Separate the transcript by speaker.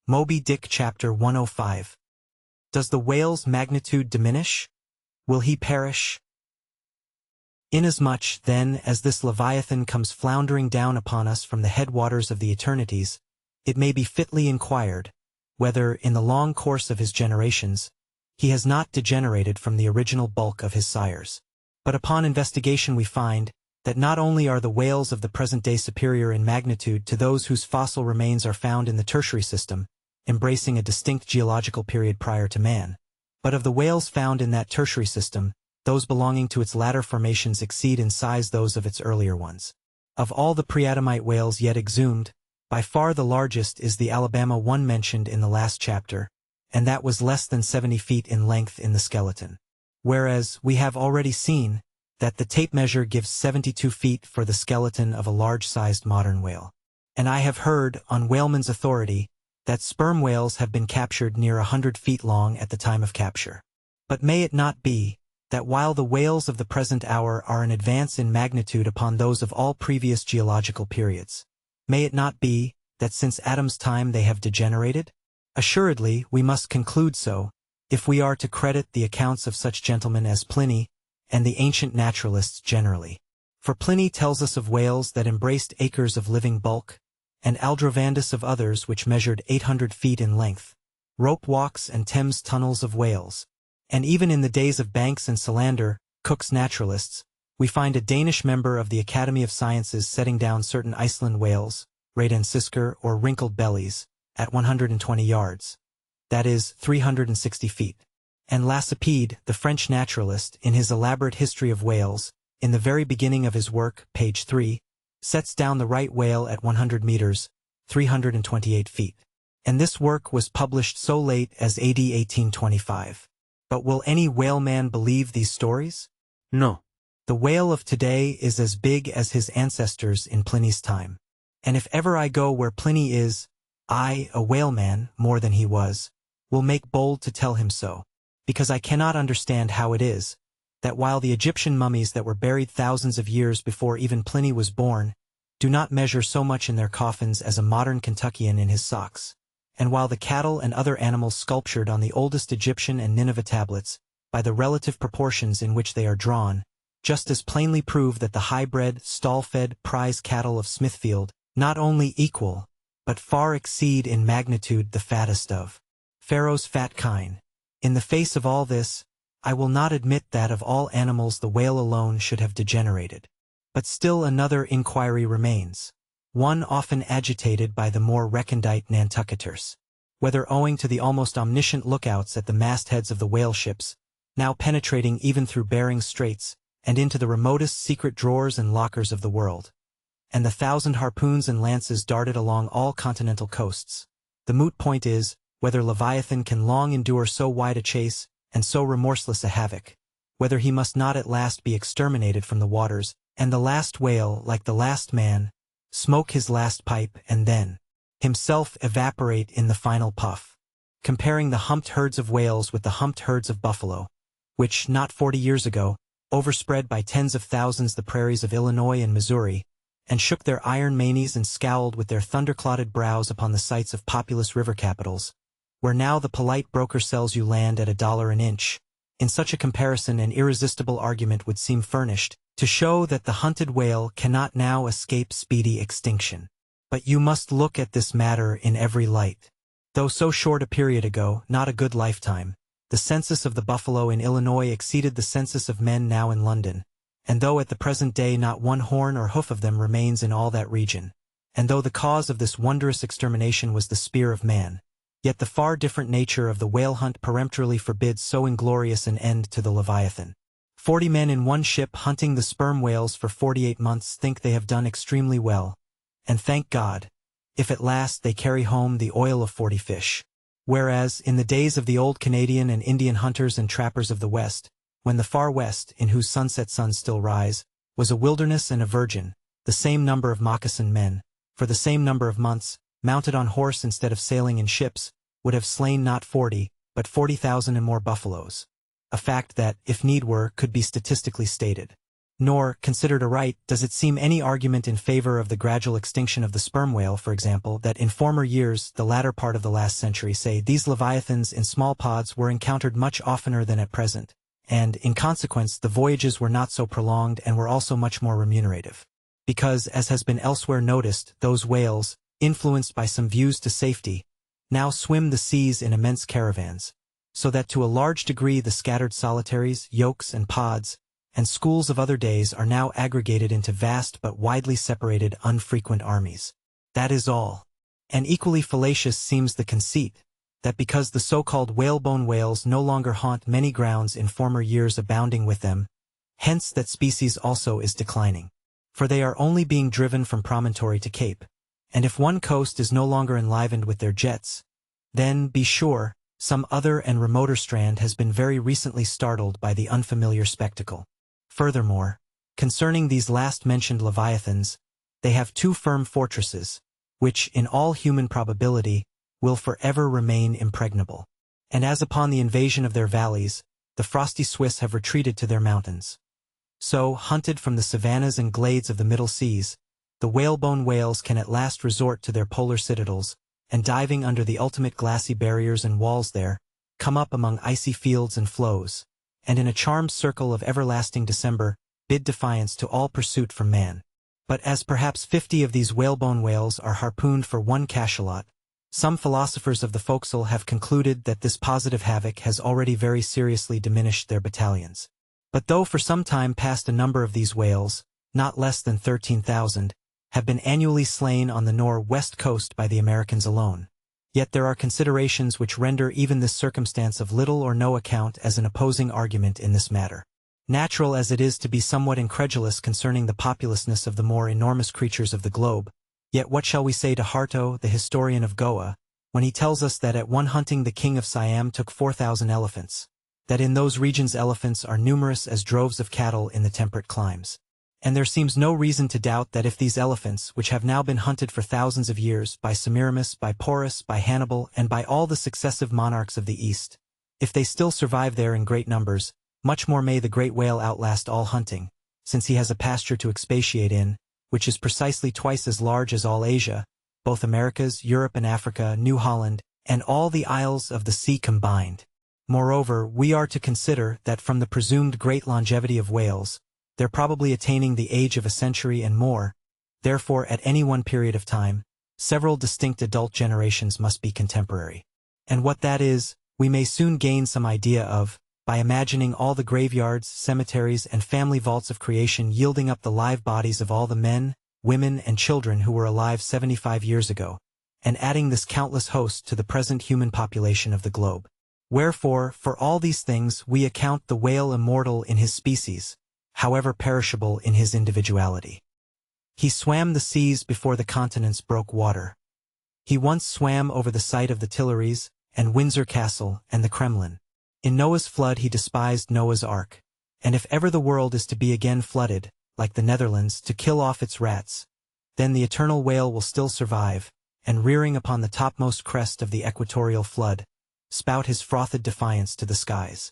Speaker 1: Moby Dick Chapter 105. Does the whale's magnitude diminish? Will he perish? Inasmuch, then, as this Leviathan comes floundering down upon us from the headwaters of the eternities, it may be fitly inquired, whether, in the long course of his generations, he has not degenerated from the original bulk of his sires. But upon investigation we find that not only are the whales of the present day superior in magnitude to those whose fossil remains are found in the tertiary system, embracing a distinct geological period prior to man, but of the whales found in that tertiary system, those belonging to its latter formations exceed in size those of its earlier ones. Of all the pre-Adamite whales yet exhumed, by far the largest is the Alabama one mentioned in the last chapter, and that was less than 70 feet in length in the skeleton. Whereas, we have already seen that the tape measure gives 72 feet for the skeleton of a large-sized modern whale. And I have heard, on whaleman's authority, that sperm whales have been captured near 100 feet long at the time of capture. But may it not be that while the whales of the present hour are an advance in magnitude upon those of all previous geological periods, may it not be that since Adam's time they have degenerated? Assuredly, we must conclude so, if we are to credit the accounts of such gentlemen as Pliny and the ancient naturalists generally. For Pliny tells us of whales that embraced acres of living bulk, and Aldrovandus of others which measured 800 feet in length, rope walks and Thames tunnels of whales. And even in the days of Banks and Solander, Cook's naturalists, we find a Danish member of the Academy of Sciences setting down certain Iceland whales, Radensisker or wrinkled bellies, at 120 yards. That is, 360 feet. And Lacépède, the French naturalist, in his elaborate history of whales, in the very beginning of his work, page 3, sets down the right whale at 100 meters, 328 feet. And this work was published so late as AD 1825. But will any whaleman believe these stories? No. The whale of today is as big as his ancestors in Pliny's time. And if ever I go where Pliny is, I, a whaleman, more than he was, will make bold to tell him so, because I cannot understand how it is that while the Egyptian mummies that were buried thousands of years before even Pliny was born do not measure so much in their coffins as a modern Kentuckian in his socks, and while the cattle and other animals sculptured on the oldest Egyptian and Nineveh tablets, by the relative proportions in which they are drawn, just as plainly prove that the high-bred, stall-fed prize cattle of Smithfield not only equal, but far exceed in magnitude the fattest of Pharaoh's fat kine. In the face of all this, I will not admit that of all animals the whale alone should have degenerated. But still another inquiry remains, one often agitated by the more recondite Nantucketers, whether owing to the almost omniscient lookouts at the mastheads of the whale ships, now penetrating even through Bering's Straits and into the remotest secret drawers and lockers of the world, and the 1,000 harpoons and lances darted along all continental coasts. The moot point is, whether Leviathan can long endure so wide a chase and so remorseless a havoc, whether he must not at last be exterminated from the waters, and the last whale, like the last man, smoke his last pipe and then himself evaporate in the final puff. Comparing the humped herds of whales with the humped herds of buffalo, which, not 40 years ago, overspread by tens of thousands the prairies of Illinois and Missouri, and shook their iron manes and scowled with their thunder-clotted brows upon the sites of populous river capitals, where now the polite broker sells you land at $1 an inch. In such a comparison an irresistible argument would seem furnished, to show that the hunted whale cannot now escape speedy extinction. But you must look at this matter in every light. Though so short a period ago, not a good lifetime, the census of the buffalo in Illinois exceeded the census of men now in London, and though at the present day not one horn or hoof of them remains in all that region, and though the cause of this wondrous extermination was the spear of man, yet the far different nature of the whale hunt peremptorily forbids so inglorious an end to the Leviathan. 40 men in one ship hunting the sperm whales for 48 months think they have done extremely well, and thank God, if at last they carry home the oil of 40 fish. Whereas, in the days of the old Canadian and Indian hunters and trappers of the West, when the far West, in whose sunset suns still rise, was a wilderness and a virgin, the same number of moccasined men, for the same number of months, mounted on horse instead of sailing in ships, would have slain not 40, but 40,000 and more buffaloes. A fact that, if need were, could be statistically stated. Nor, considered aright, does it seem any argument in favor of the gradual extinction of the sperm whale, for example, that in former years, the latter part of the last century, say, these leviathans in small pods were encountered much oftener than at present, and, in consequence, the voyages were not so prolonged and were also much more remunerative. Because, as has been elsewhere noticed, those whales, influenced by some views to safety, now swim the seas in immense caravans, so that to a large degree the scattered solitaries, yolks, and pods, and schools of other days are now aggregated into vast but widely separated unfrequent armies. That is all. And equally fallacious seems the conceit, that because the so-called whalebone whales no longer haunt many grounds in former years abounding with them, hence that species also is declining. For they are only being driven from promontory to cape, and if one coast is no longer enlivened with their jets, then, be sure, some other and remoter strand has been very recently startled by the unfamiliar spectacle. Furthermore, concerning these last-mentioned leviathans, they have two firm fortresses, which, in all human probability, will forever remain impregnable. And as upon the invasion of their valleys, the frosty Swiss have retreated to their mountains, so, hunted from the savannas and glades of the Middle Seas, the whalebone whales can at last resort to their polar citadels, and diving under the ultimate glassy barriers and walls there, come up among icy fields and floes, and in a charmed circle of everlasting December, bid defiance to all pursuit from man. But as perhaps 50 of these whalebone whales are harpooned for one cachalot, some philosophers of the forecastle have concluded that this positive havoc has already very seriously diminished their battalions. But though for some time past a number of these whales, not less than 13,000, have been annually slain on the nor-west coast by the Americans alone, yet there are considerations which render even this circumstance of little or no account as an opposing argument in this matter. Natural as it is to be somewhat incredulous concerning the populousness of the more enormous creatures of the globe, yet what shall we say to Harto, the historian of Goa, when he tells us that at one hunting the king of Siam took 4,000 elephants, that in those regions elephants are numerous as droves of cattle in the temperate climes. And there seems no reason to doubt that if these elephants, which have now been hunted for thousands of years, by Semiramis, by Porus, by Hannibal, and by all the successive monarchs of the East, if they still survive there in great numbers, much more may the great whale outlast all hunting, since he has a pasture to expatiate in, which is precisely twice as large as all Asia, both Americas, Europe and Africa, New Holland, and all the isles of the sea combined. Moreover, we are to consider that from the presumed great longevity of whales, they're probably attaining the age of a century and more, therefore at any one period of time, several distinct adult generations must be contemporary. And what that is, we may soon gain some idea of, by imagining all the graveyards, cemeteries, and family vaults of creation yielding up the live bodies of all the men, women, and children who were alive 75 years ago, and adding this countless host to the present human population of the globe. Wherefore, for all these things we account the whale immortal in his species, however perishable in his individuality. He swam the seas before the continents broke water. He once swam over the site of the Tuileries, and Windsor Castle, and the Kremlin. In Noah's flood he despised Noah's Ark, and if ever the world is to be again flooded, like the Netherlands, to kill off its rats, then the eternal whale will still survive, and rearing upon the topmost crest of the equatorial flood, spout his frothed defiance to the skies.